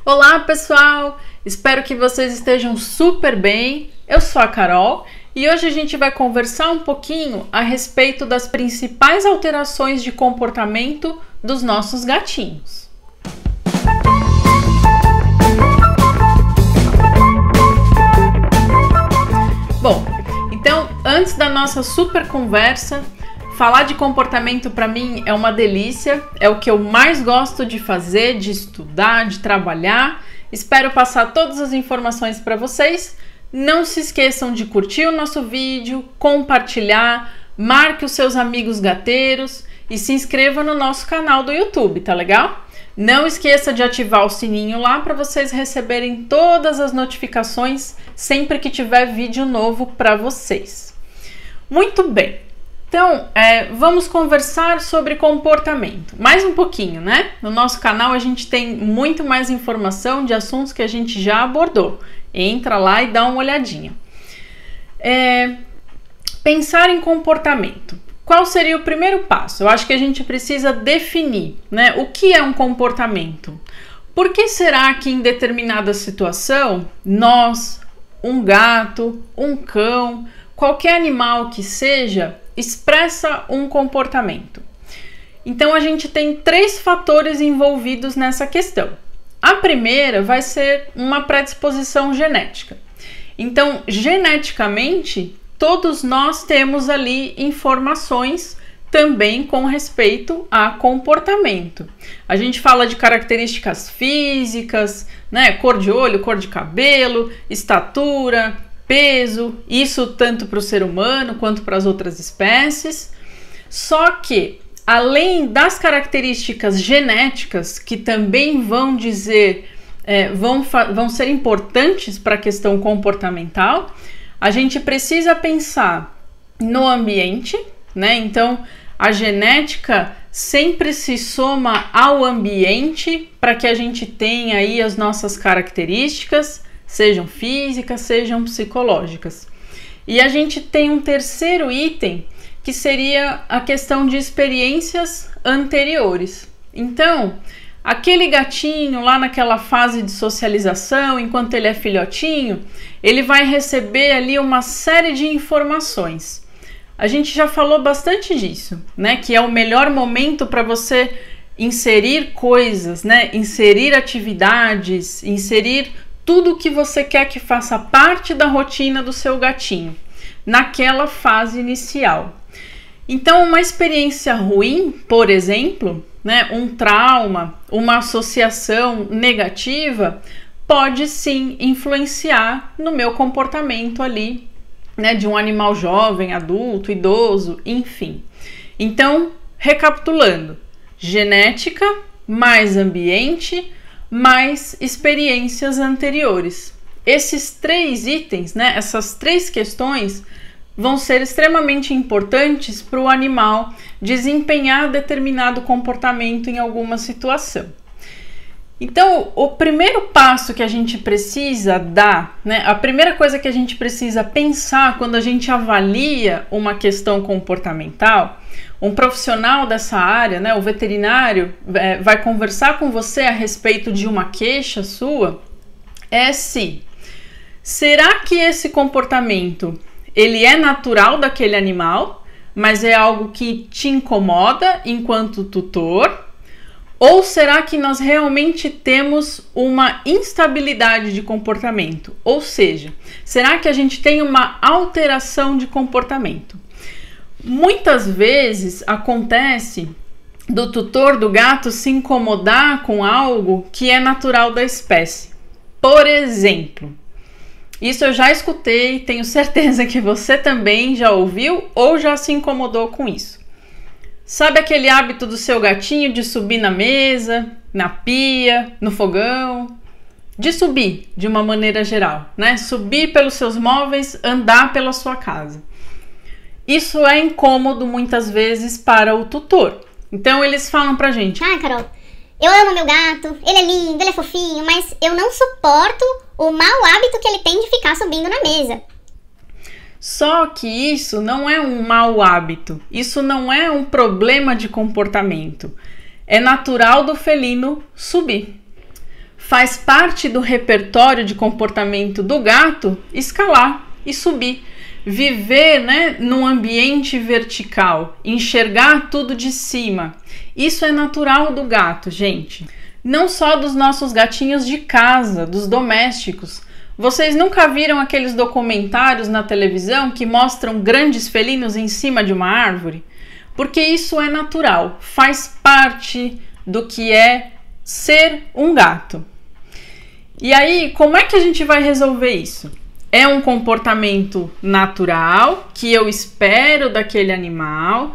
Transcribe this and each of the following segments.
Olá pessoal, espero que vocês estejam super bem. Eu sou a Carol e hoje a gente vai conversar um pouquinho a respeito das principais alterações de comportamento dos nossos gatinhos. Bom, então antes da nossa super conversa, falar de comportamento para mim é uma delícia, é o que eu mais gosto de fazer, de estudar, de trabalhar. Espero passar todas as informações para vocês. Não se esqueçam de curtir o nosso vídeo, compartilhar, marque os seus amigos gateiros e se inscreva no nosso canal do YouTube, tá legal? Não esqueça de ativar o sininho lá para vocês receberem todas as notificações sempre que tiver vídeo novo para vocês. Muito bem! Então, vamos conversar sobre comportamento. Mais um pouquinho, né? No nosso canal a gente tem muito mais informação de assuntos que a gente já abordou. Entra lá e dá uma olhadinha. Pensar em comportamento. Qual seria o primeiro passo? Eu acho que a gente precisa definir, né? O que é um comportamento? Por que será que em determinada situação, nós, um gato, um cão, qualquer animal que seja, expressa um comportamento? Então a gente tem três fatores envolvidos nessa questão. A primeira vai ser uma predisposição genética. Então, geneticamente, todos nós temos ali informações também com respeito a comportamento. A gente fala de características físicas, né? Cor de olho, cor de cabelo, estatura, peso, isso tanto para o ser humano quanto para as outras espécies. Só que, além das características genéticas, que também vão dizer, vão ser importantes para a questão comportamental, a gente precisa pensar no ambiente, né? Então, a genética sempre se soma ao ambiente para que a gente tenha aí as nossas características, sejam físicas, sejam psicológicas. E a gente tem um terceiro item, que seria a questão de experiências anteriores. Então, aquele gatinho lá naquela fase de socialização, enquanto ele é filhotinho, ele vai receber ali uma série de informações. A gente já falou bastante disso, né? Que é o melhor momento para você inserir coisas, né? Inserir atividades, inserir tudo que você quer que faça parte da rotina do seu gatinho, naquela fase inicial. Então, uma experiência ruim, por exemplo, né, um trauma, uma associação negativa, pode sim influenciar no meu comportamento ali, né, de um animal jovem, adulto, idoso, enfim. Então, recapitulando, genética mais ambiente mais experiências anteriores. Esses três itens, né, essas três questões vão ser extremamente importantes para o animal desempenhar determinado comportamento em alguma situação. Então, o primeiro passo que a gente precisa dar, né, a primeira coisa que a gente precisa pensar quando a gente avalia uma questão comportamental, um profissional dessa área, né, o veterinário, vai conversar com você a respeito de uma queixa sua, será que esse comportamento ele é natural daquele animal, mas é algo que te incomoda enquanto tutor? Ou será que nós realmente temos uma instabilidade de comportamento? Ou seja, será que a gente tem uma alteração de comportamento? Muitas vezes acontece do tutor do gato se incomodar com algo que é natural da espécie. Por exemplo, isso eu já escutei, tenho certeza que você também já ouviu ou já se incomodou com isso. Sabe aquele hábito do seu gatinho de subir na mesa, na pia, no fogão? De subir, de uma maneira geral, né? Subir pelos seus móveis, andar pela sua casa. Isso é incômodo muitas vezes para o tutor. Então eles falam pra gente: ah, Carol, eu amo meu gato, ele é lindo, ele é fofinho, mas eu não suporto o mau hábito que ele tem de ficar subindo na mesa. Só que isso não é um mau hábito, isso não é um problema de comportamento. É natural do felino subir. faz parte do repertório de comportamento do gato escalar e subir. Viver, né, num ambiente vertical, enxergar tudo de cima. Isso é natural do gato, gente. Não só dos nossos gatinhos de casa, dos domésticos. Vocês nunca viram aqueles documentários na televisão que mostram grandes felinos em cima de uma árvore? Porque isso é natural, faz parte do que é ser um gato. E aí, como é que a gente vai resolver isso? É um comportamento natural que eu espero daquele animal.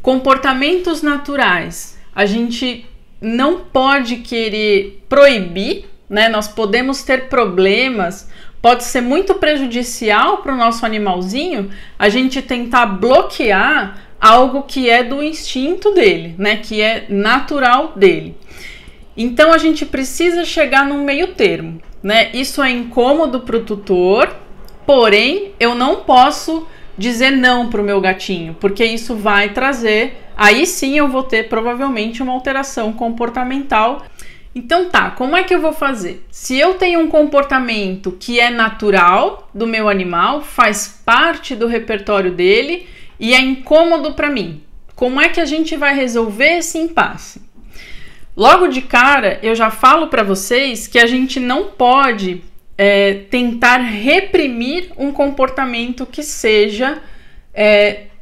Comportamentos naturais, a gente não pode querer proibir, né? Nós podemos ter problemas, pode ser muito prejudicial para o nosso animalzinho a gente tentar bloquear algo que é do instinto dele, né? Que é natural dele. Então a gente precisa chegar num meio termo, né? Isso é incômodo para o tutor, porém eu não posso dizer não para o meu gatinho, porque isso vai trazer, aí sim eu vou ter provavelmente uma alteração comportamental. Então tá, como é que eu vou fazer? Se eu tenho um comportamento que é natural do meu animal, faz parte do repertório dele e é incômodo para mim, como é que a gente vai resolver esse impasse? Logo de cara, eu já falo para vocês que a gente não pode tentar reprimir um comportamento que seja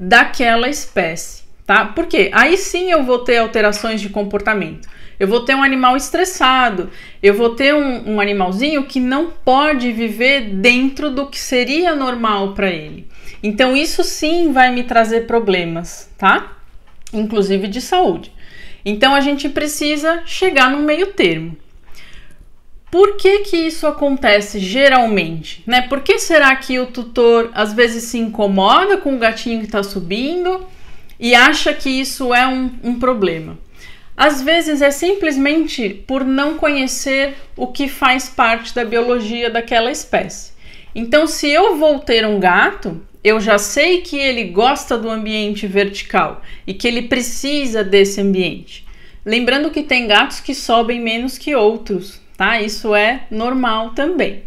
daquela espécie, tá? Porque aí sim eu vou ter alterações de comportamento. Eu vou ter um animal estressado, eu vou ter um animalzinho que não pode viver dentro do que seria normal para ele. Então isso sim vai me trazer problemas, tá? Inclusive de saúde. Então a gente precisa chegar no meio termo. Por que que isso acontece geralmente, né? Por que será que o tutor às vezes se incomoda com o gatinho que está subindo e acha que isso é um problema? Às vezes é simplesmente por não conhecer o que faz parte da biologia daquela espécie. Então, se eu vou ter um gato, eu já sei que ele gosta do ambiente vertical e que ele precisa desse ambiente. Lembrando que tem gatos que sobem menos que outros, tá? Isso é normal também.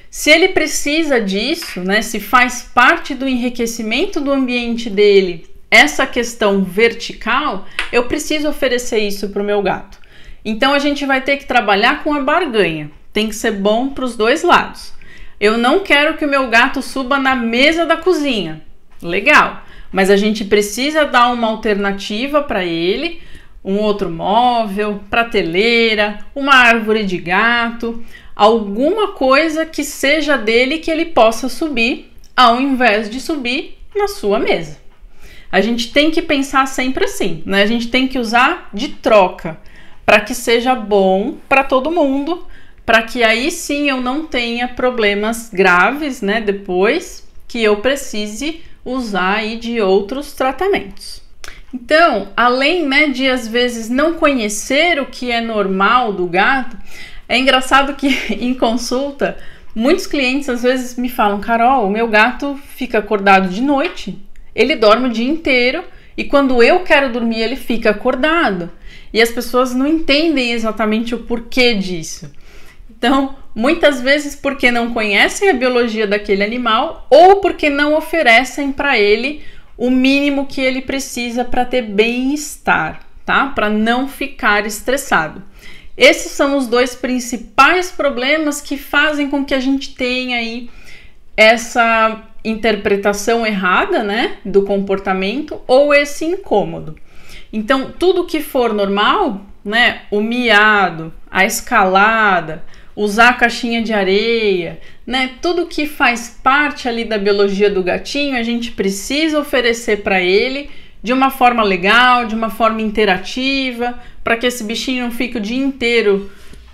Se ele precisa disso, né? Se faz parte do enriquecimento do ambiente dele, essa questão vertical, eu preciso oferecer isso para o meu gato. Então a gente vai ter que trabalhar com a barganha. Tem que ser bom para os dois lados. Eu não quero que o meu gato suba na mesa da cozinha. Legal, mas a gente precisa dar uma alternativa para ele, um outro móvel, prateleira, uma árvore de gato, alguma coisa que seja dele que ele possa subir, ao invés de subir na sua mesa. A gente tem que pensar sempre assim, né? A gente tem que usar de troca para que seja bom para todo mundo, para que aí sim eu não tenha problemas graves, né? Depois que eu precise usar aí de outros tratamentos. Então, além, né, de às vezes não conhecer o que é normal do gato, é engraçado que em consulta muitos clientes às vezes me falam: Carol, o meu gato fica acordado de noite, ele dorme o dia inteiro e quando eu quero dormir ele fica acordado. E as pessoas não entendem exatamente o porquê disso. Então, muitas vezes porque não conhecem a biologia daquele animal ou porque não oferecem para ele o mínimo que ele precisa para ter bem-estar, tá? Para não ficar estressado. Esses são os dois principais problemas que fazem com que a gente tenha aí essa interpretação errada, né, do comportamento ou esse incômodo. Então, tudo que for normal, né, o miado, a escalada, usar a caixinha de areia, né, tudo que faz parte ali da biologia do gatinho, a gente precisa oferecer para ele de uma forma legal, de uma forma interativa, para que esse bichinho não fique o dia inteiro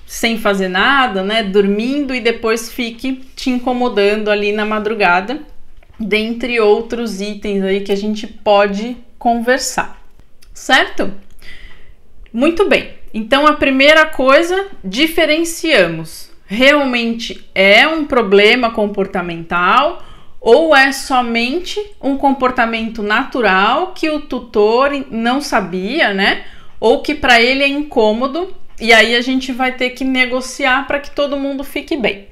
sem fazer nada, né, dormindo e depois fique te incomodando ali na madrugada, dentre outros itens aí que a gente pode conversar, certo? Muito bem. Então, a primeira coisa, diferenciamos. Realmente é um problema comportamental ou é somente um comportamento natural que o tutor não sabia, né? Ou que para ele é incômodo e aí a gente vai ter que negociar para que todo mundo fique bem.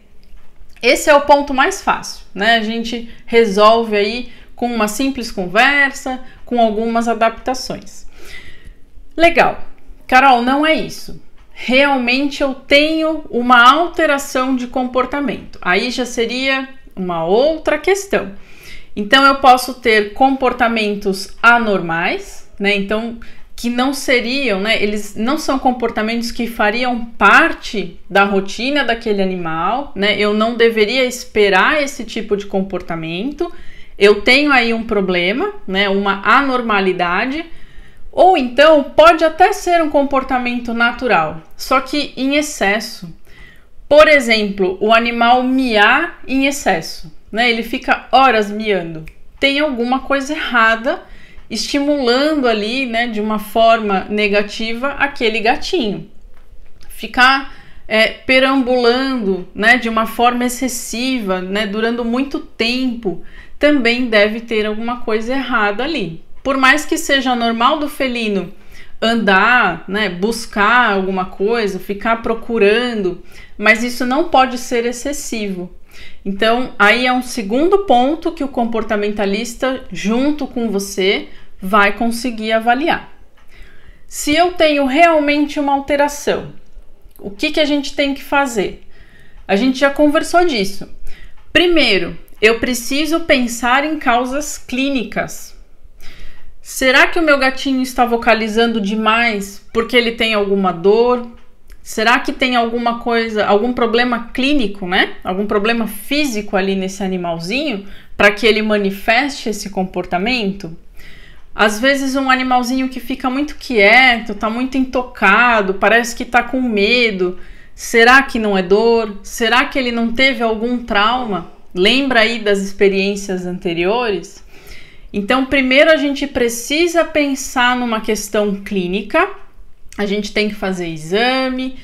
Esse é o ponto mais fácil, né? A gente resolve aí com uma simples conversa, com algumas adaptações. Legal. Carol, não é isso. Realmente eu tenho uma alteração de comportamento. Aí já seria uma outra questão. Então eu posso ter comportamentos anormais, né? Então, que não seriam, né? Eles não são comportamentos que fariam parte da rotina daquele animal, né? Eu não deveria esperar esse tipo de comportamento. Eu tenho aí um problema, né? Uma anormalidade. Ou então pode até ser um comportamento natural, só que em excesso. Por exemplo, o animal miar em excesso, né? Ele fica horas miando. Tem alguma coisa errada estimulando ali, né, de uma forma negativa aquele gatinho. Ficar perambulando, né, de uma forma excessiva, né, durando muito tempo, também deve ter alguma coisa errada ali. Por mais que seja normal do felino andar, né, buscar alguma coisa, ficar procurando, mas isso não pode ser excessivo. Então, aí é um segundo ponto que o comportamentalista, junto com você, vai conseguir avaliar. Se eu tenho realmente uma alteração, o que a gente tem que fazer? A gente já conversou disso. Primeiro, eu preciso pensar em causas clínicas. Será que o meu gatinho está vocalizando demais porque ele tem alguma dor? Será que tem alguma coisa, algum problema clínico, né? Algum problema físico ali nesse animalzinho para que ele manifeste esse comportamento? Às vezes um animalzinho que fica muito quieto, está muito intocado, parece que está com medo. Será que não é dor? Será que ele não teve algum trauma? Lembra aí das experiências anteriores? Então, primeiro a gente precisa pensar numa questão clínica, a gente tem que fazer exame,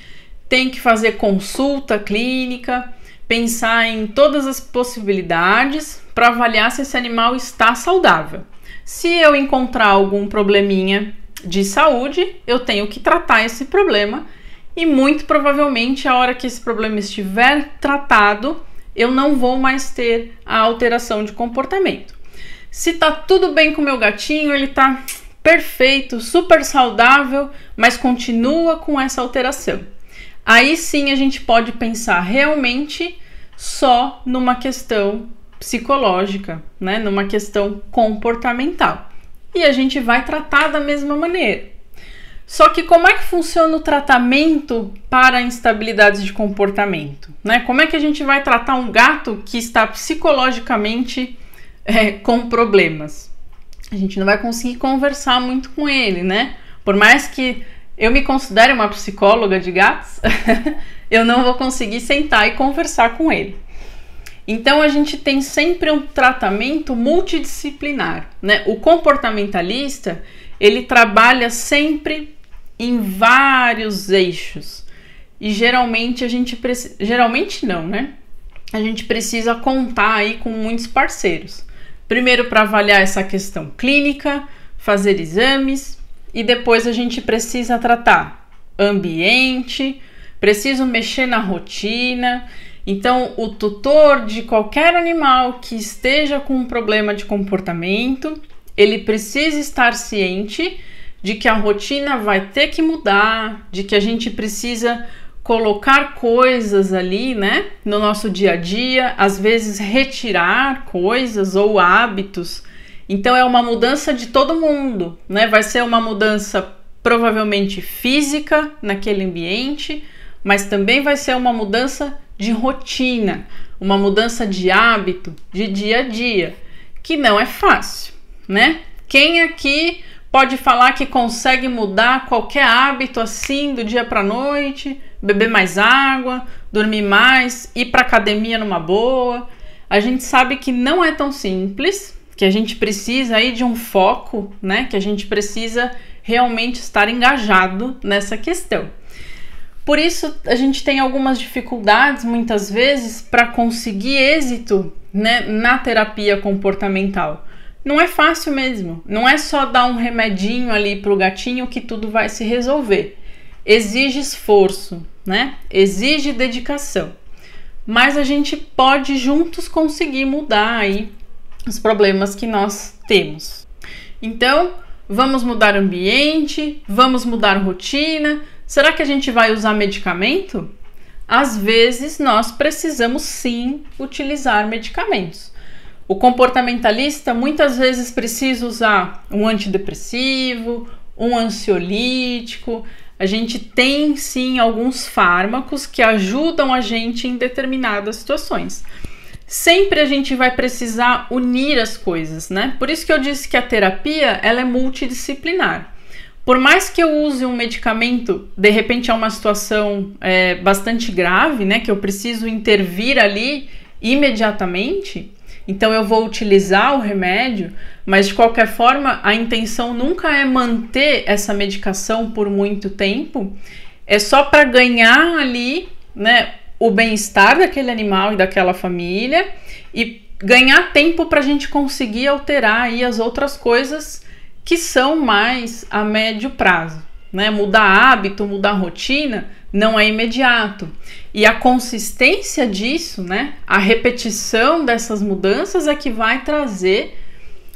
tem que fazer consulta clínica, pensar em todas as possibilidades para avaliar se esse animal está saudável. Se eu encontrar algum probleminha de saúde, eu tenho que tratar esse problema e muito provavelmente a hora que esse problema estiver tratado, eu não vou mais ter a alteração de comportamento. Se tá tudo bem com o meu gatinho, ele tá perfeito, super saudável, mas continua com essa alteração. Aí sim a gente pode pensar realmente só numa questão psicológica, né? Numa questão comportamental. E a gente vai tratar da mesma maneira. Só que como é que funciona o tratamento para instabilidades de comportamento, né? Como é que a gente vai tratar um gato que está psicologicamente com problemas? A gente não vai conseguir conversar muito com ele, né? Por mais que eu me considere uma psicóloga de gatos, eu não vou conseguir sentar e conversar com ele. Então a gente tem sempre um tratamento multidisciplinar, né? O comportamentalista, ele trabalha sempre em vários eixos. E geralmente a gente geralmente não, né? A gente precisa contar aí com muitos parceiros. Primeiro para avaliar essa questão clínica, fazer exames e depois a gente precisa tratar ambiente, preciso mexer na rotina. Então, o tutor de qualquer animal que esteja com um problema de comportamento, ele precisa estar ciente de que a rotina vai ter que mudar, de que a gente precisa colocar coisas ali, né, no nosso dia a dia, às vezes retirar coisas ou hábitos. Então é uma mudança de todo mundo, né? Vai ser uma mudança provavelmente física naquele ambiente, mas também vai ser uma mudança de rotina, uma mudança de hábito, de dia a dia, que não é fácil, né? Quem aqui pode falar que consegue mudar qualquer hábito assim do dia para a noite, beber mais água, dormir mais, ir para academia numa boa? A gente sabe que não é tão simples, que a gente precisa aí de um foco, né? Que a gente precisa realmente estar engajado nessa questão. Por isso, a gente tem algumas dificuldades, muitas vezes, para conseguir êxito, né, na terapia comportamental. Não é fácil mesmo. Não é só dar um remedinho ali para o gatinho que tudo vai se resolver. exige esforço, né? Exige dedicação. Mas a gente pode juntos conseguir mudar aí os problemas que nós temos. Então, vamos mudar ambiente, vamos mudar rotina. Será que a gente vai usar medicamento? Às vezes nós precisamos sim utilizar medicamentos. O comportamentalista muitas vezes precisa usar um antidepressivo, um ansiolítico. A gente tem sim alguns fármacos que ajudam a gente em determinadas situações. Sempre a gente vai precisar unir as coisas, né? Por isso que eu disse que a terapia ela é multidisciplinar. Por mais que eu use um medicamento, de repente é uma situação bastante grave, né? Que eu preciso intervir ali imediatamente, então eu vou utilizar o remédio, mas de qualquer forma a intenção nunca é manter essa medicação por muito tempo, é só para ganhar ali, né, o bem-estar daquele animal e daquela família e ganhar tempo para a gente conseguir alterar aí as outras coisas que são mais a médio prazo, né? Mudar hábito, mudar rotina não é imediato. E a consistência disso, né? A repetição dessas mudanças é que vai trazer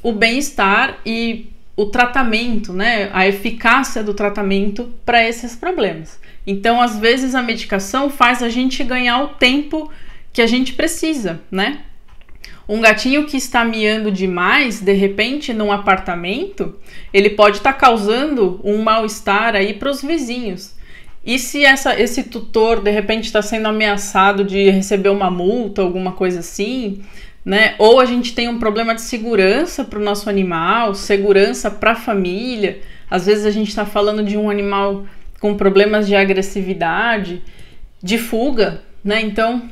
o bem-estar e o tratamento, né? A eficácia do tratamento para esses problemas. Então, às vezes, a medicação faz a gente ganhar o tempo que a gente precisa, né? Um gatinho que está miando demais, de repente, num apartamento, ele pode estar causando um mal-estar aí para os vizinhos. E se esse tutor, de repente, está sendo ameaçado de receber uma multa, alguma coisa assim, né? Ou a gente tem um problema de segurança para o nosso animal, segurança para a família. Às vezes a gente está falando de um animal com problemas de agressividade, de fuga, né? Então,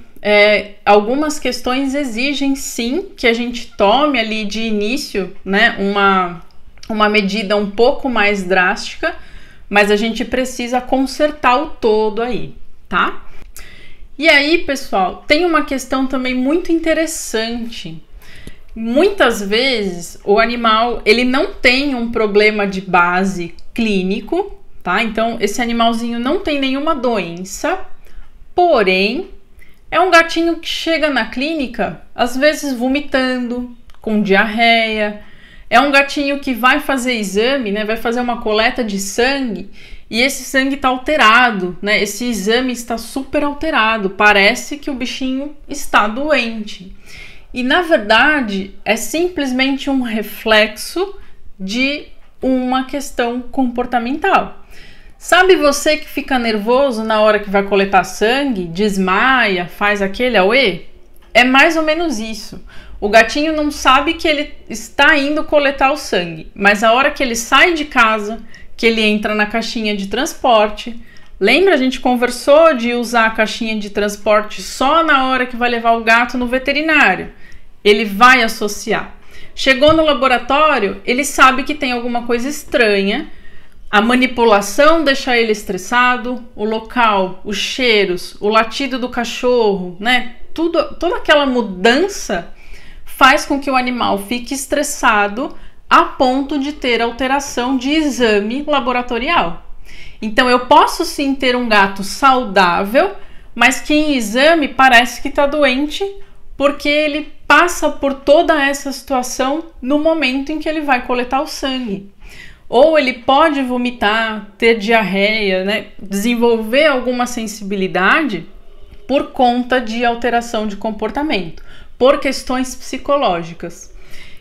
algumas questões exigem sim que a gente tome ali de início, né, uma medida um pouco mais drástica, mas a gente precisa consertar o todo aí, tá? E aí, pessoal, tem uma questão também muito interessante. Muitas vezes o animal ele não tem um problema de base clínico, tá? Então esse animalzinho não tem nenhuma doença, porém é um gatinho que chega na clínica, às vezes vomitando, com diarreia. É um gatinho que vai fazer exame, né? Vai fazer uma coleta de sangue e esse sangue está alterado, né? Esse exame está super alterado. Parece que o bichinho está doente. E na verdade é simplesmente um reflexo de uma questão comportamental. Sabe você que fica nervoso na hora que vai coletar sangue, desmaia, faz aquele auê? É mais ou menos isso. O gatinho não sabe que ele está indo coletar o sangue, mas a hora que ele sai de casa, que ele entra na caixinha de transporte, lembra, a gente conversou de usar a caixinha de transporte só na hora que vai levar o gato no veterinário. Ele vai associar. Chegou no laboratório, ele sabe que tem alguma coisa estranha. A manipulação deixa ele estressado, o local, os cheiros, o latido do cachorro, né? Toda aquela mudança faz com que o animal fique estressado a ponto de ter alteração de exame laboratorial. Então eu posso sim ter um gato saudável, mas que em exame parece que está doente porque ele passa por toda essa situação no momento em que ele vai coletar o sangue. Ou ele pode vomitar, ter diarreia, né? Desenvolver alguma sensibilidade por conta de alteração de comportamento, por questões psicológicas.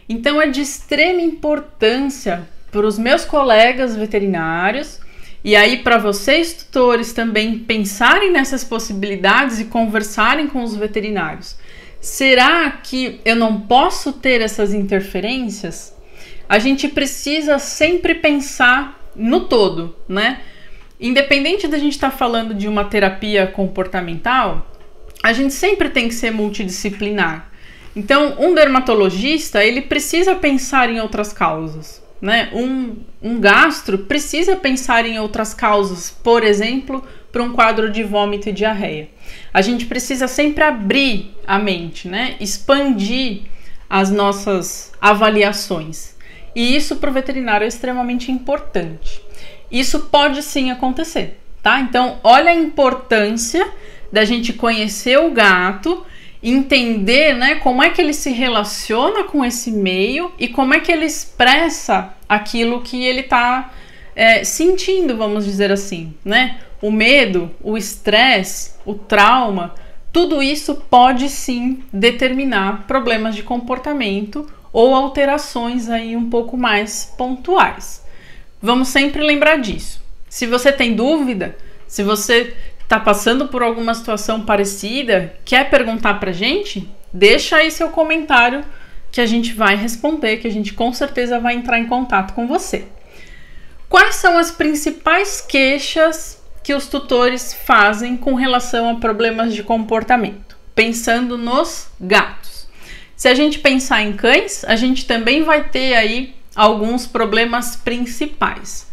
Então é de extrema importância para os meus colegas veterinários e aí para vocês tutores também pensarem nessas possibilidades e conversarem com os veterinários. Será que eu não posso ter essas interferências? A gente precisa sempre pensar no todo, né? Independente da gente estar falando de uma terapia comportamental, a gente sempre tem que ser multidisciplinar. Então, um dermatologista, ele precisa pensar em outras causas, né? Um gastro precisa pensar em outras causas, por exemplo, para um quadro de vômito e diarreia. A gente precisa sempre abrir a mente, né? Expandir as nossas avaliações. E isso para o veterinário é extremamente importante. Isso pode sim acontecer, tá? Então, olha a importância da gente conhecer o gato, entender, né, como é que ele se relaciona com esse meio e como é que ele expressa aquilo que ele está sentindo, vamos dizer assim, né? O medo, o estresse, o trauma, tudo isso pode sim determinar problemas de comportamento ou alterações aí um pouco mais pontuais. Vamos sempre lembrar disso. Se você tem dúvida, se você está passando por alguma situação parecida, quer perguntar para a gente, deixa aí seu comentário que a gente vai responder, que a gente com certeza vai entrar em contato com você. Quais são as principais queixas que os tutores fazem com relação a problemas de comportamento? Pensando nos gatos. Se a gente pensar em cães, a gente também vai ter aí alguns problemas principais.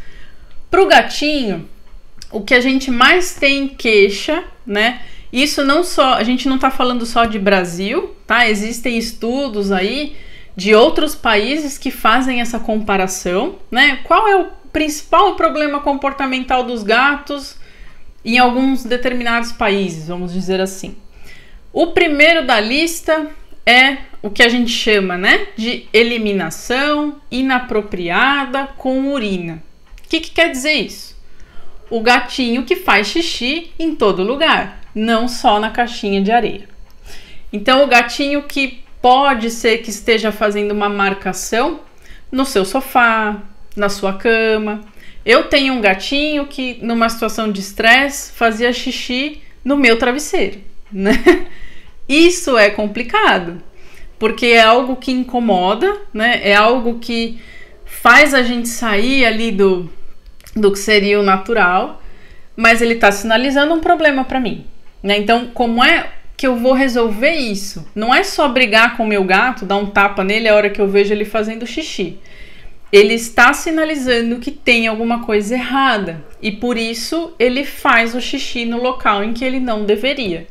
Para o gatinho, o que a gente mais tem queixa, né? Isso não só, a gente não está falando só de Brasil, tá? Existem estudos aí de outros países que fazem essa comparação, né? Qual é o principal problema comportamental dos gatos em alguns determinados países, vamos dizer assim. O primeiro da lista é o que a gente chama, né, de eliminação inapropriada com urina. O que quer dizer isso? O gatinho que faz xixi em todo lugar, não só na caixinha de areia. Então, o gatinho que pode ser que esteja fazendo uma marcação no seu sofá, na sua cama. Eu tenho um gatinho que, numa situação de estresse, fazia xixi no meu travesseiro, né? Isso é complicado, porque é algo que incomoda, né? É algo que faz a gente sair ali do que seria o natural, mas ele está sinalizando um problema para mim, né? Então, como é que eu vou resolver isso? Não é só brigar com o meu gato, dar um tapa nele a hora que eu vejo ele fazendo xixi. Ele está sinalizando que tem alguma coisa errada e por isso ele faz o xixi no local em que ele não deveria.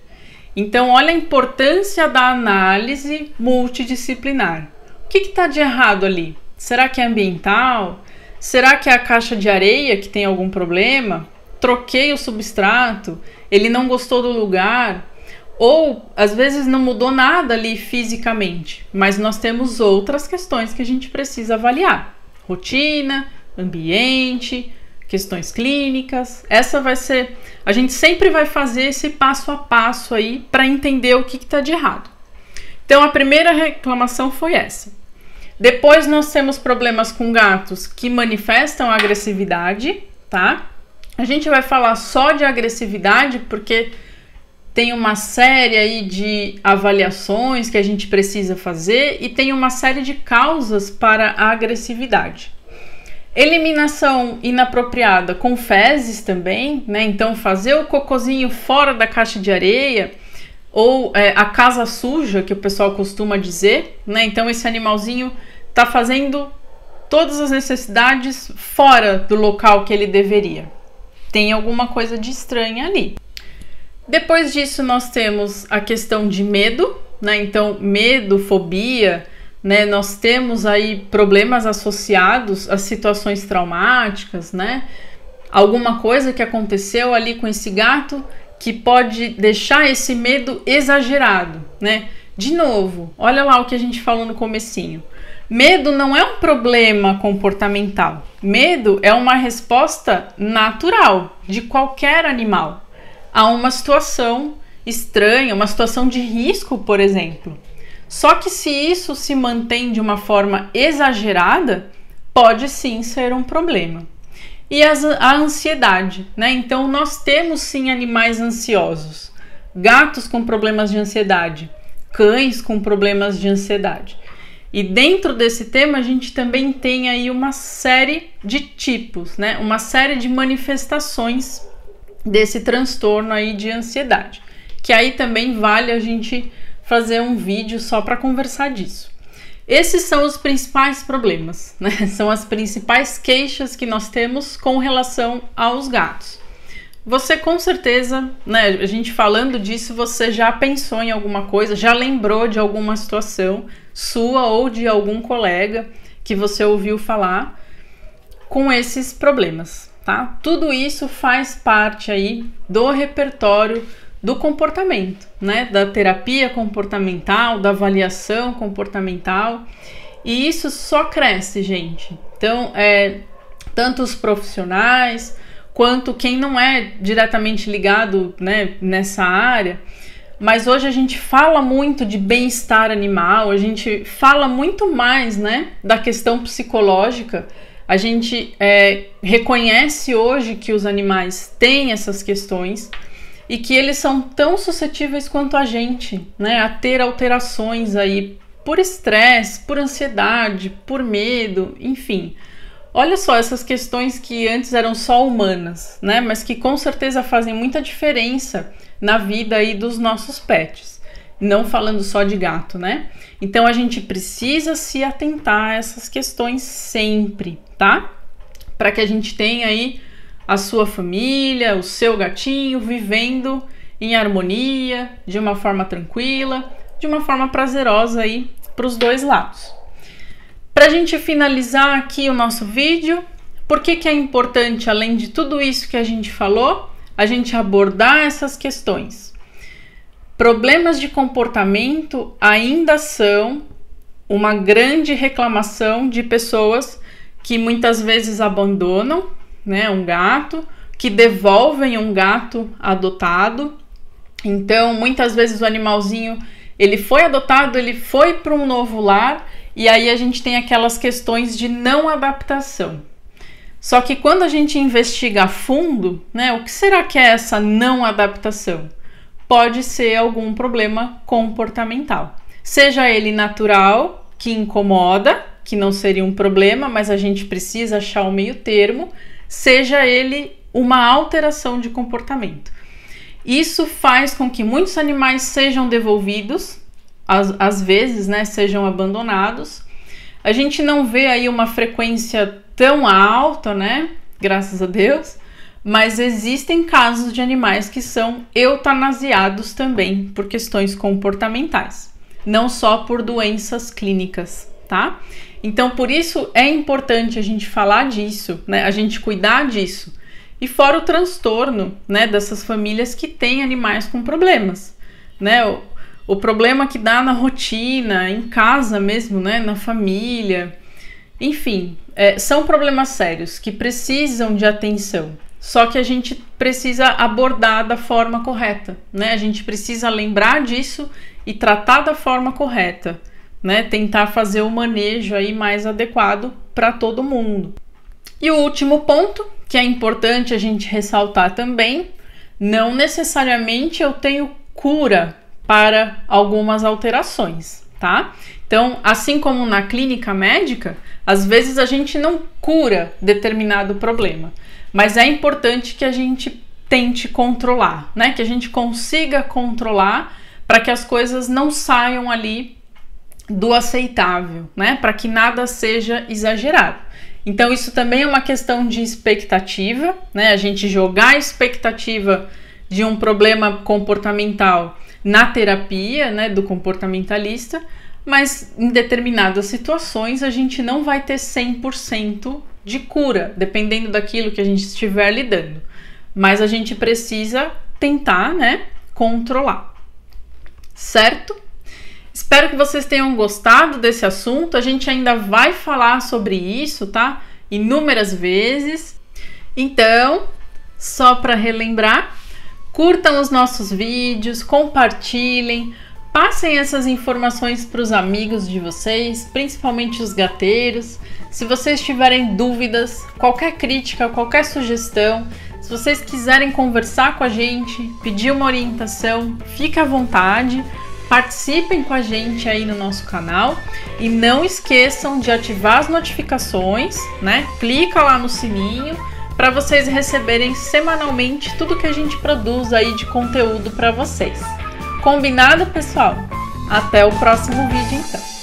Então, olha a importância da análise multidisciplinar. O que está de errado ali? Será que é ambiental? Será que é a caixa de areia que tem algum problema? Troquei o substrato? Ele não gostou do lugar? Ou, às vezes, não mudou nada ali fisicamente, mas nós temos outras questões que a gente precisa avaliar. Rotina, ambiente, questões clínicas. Essa vai ser... A gente sempre vai fazer esse passo a passo aí para entender o que está de errado. Então, a primeira reclamação foi essa. Depois, nós temos problemas com gatos que manifestam agressividade, tá? A gente vai falar só de agressividade porque tem uma série aí de avaliações que a gente precisa fazer e tem uma série de causas para a agressividade. Eliminação inapropriada com fezes também, né? Então, fazer o cocôzinho fora da caixa de areia ou a casa suja, que o pessoal costuma dizer, né? Então, esse animalzinho está fazendo todas as necessidades fora do local que ele deveria. Tem alguma coisa de estranha ali. Depois disso, nós temos a questão de medo, né? Então, medo, fobia, né? Nós temos aí problemas associados a situações traumáticas, né? Alguma coisa que aconteceu ali com esse gato que pode deixar esse medo exagerado, né? De novo, olha lá o que a gente falou no comecinho. Medo não é um problema comportamental. Medo é uma resposta natural de qualquer animal a uma situação estranha, uma situação de risco, por exemplo. Só que se isso se mantém de uma forma exagerada, pode sim ser um problema. E a ansiedade, né? Então, nós temos sim animais ansiosos, gatos com problemas de ansiedade, cães com problemas de ansiedade. E dentro desse tema, a gente também tem aí uma série de tipos, né? Uma série de manifestações desse transtorno aí de ansiedade, que aí também vale a gente fazer um vídeo só para conversar disso. Esses são os principais problemas, né? São as principais queixas que nós temos com relação aos gatos. Você com certeza, né, a gente falando disso, você já pensou em alguma coisa, já lembrou de alguma situação sua ou de algum colega que você ouviu falar com esses problemas. tá? Tudo isso faz parte aí do repertório do comportamento, né? Da terapia comportamental, da avaliação comportamental, e isso só cresce, gente. Então, tanto os profissionais quanto quem não é diretamente ligado, né, nessa área, mas hoje a gente fala muito de bem-estar animal, a gente fala muito mais, né, da questão psicológica. A gente reconhece hoje que os animais têm essas questões e que eles são tão suscetíveis quanto a gente, né, a ter alterações aí por estresse, por ansiedade, por medo, enfim. Olha só, essas questões que antes eram só humanas, né, mas que com certeza fazem muita diferença na vida aí dos nossos pets, não falando só de gato, né? Então a gente precisa se atentar a essas questões sempre, tá? Para que a gente tenha aí a sua família, o seu gatinho vivendo em harmonia, de uma forma tranquila, de uma forma prazerosa aí para os dois lados. Para a gente finalizar aqui o nosso vídeo, por que é importante, além de tudo isso que a gente falou, a gente abordar essas questões? Problemas de comportamento ainda são uma grande reclamação de pessoas que muitas vezes abandonam, né, um gato, que devolvem um gato adotado. Então, muitas vezes o animalzinho, ele foi adotado, ele foi para um novo lar, e aí a gente tem aquelas questões de não adaptação. Só que quando a gente investiga a fundo, né, o que será que é essa não adaptação? Pode ser algum problema comportamental. Seja ele natural, que incomoda, que não seria um problema, mas a gente precisa achar o meio termo, seja ele uma alteração de comportamento. Isso faz com que muitos animais sejam devolvidos, às vezes, né, sejam abandonados. A gente não vê aí uma frequência tão alta, né, graças a Deus, mas existem casos de animais que são eutanasiados também por questões comportamentais, não só por doenças clínicas, tá? Então, por isso é importante a gente falar disso, né, a gente cuidar disso. E fora o transtorno, né, dessas famílias que têm animais com problemas, né? O problema que dá na rotina, em casa mesmo, né, na família, enfim, são problemas sérios que precisam de atenção. Só que a gente precisa abordar da forma correta, né? A gente precisa lembrar disso e tratar da forma correta, né? Tentar fazer o manejo aí mais adequado para todo mundo. E o último ponto, que é importante a gente ressaltar também, não necessariamente eu tenho cura para algumas alterações, tá? Então, assim como na clínica médica, às vezes a gente não cura determinado problema, mas é importante que a gente tente controlar, né? Que a gente consiga controlar para que as coisas não saiam ali do aceitável, né? Para que nada seja exagerado. Então, isso também é uma questão de expectativa, né? A gente jogar a expectativa de um problema comportamental na terapia, né, do comportamentalista, mas em determinadas situações a gente não vai ter 100% de cura, dependendo daquilo que a gente estiver lidando. Mas a gente precisa tentar, né, controlar. Certo? Espero que vocês tenham gostado desse assunto. A gente ainda vai falar sobre isso, tá? Inúmeras vezes. Então, só para relembrar, curtam os nossos vídeos, compartilhem, passem essas informações para os amigos de vocês, principalmente os gateiros. Se vocês tiverem dúvidas, qualquer crítica, qualquer sugestão, se vocês quiserem conversar com a gente, pedir uma orientação, fique à vontade. Participem com a gente aí no nosso canal e não esqueçam de ativar as notificações, né? Clica lá no sininho para vocês receberem semanalmente tudo que a gente produz aí de conteúdo para vocês. Combinado, pessoal? Até o próximo vídeo, então.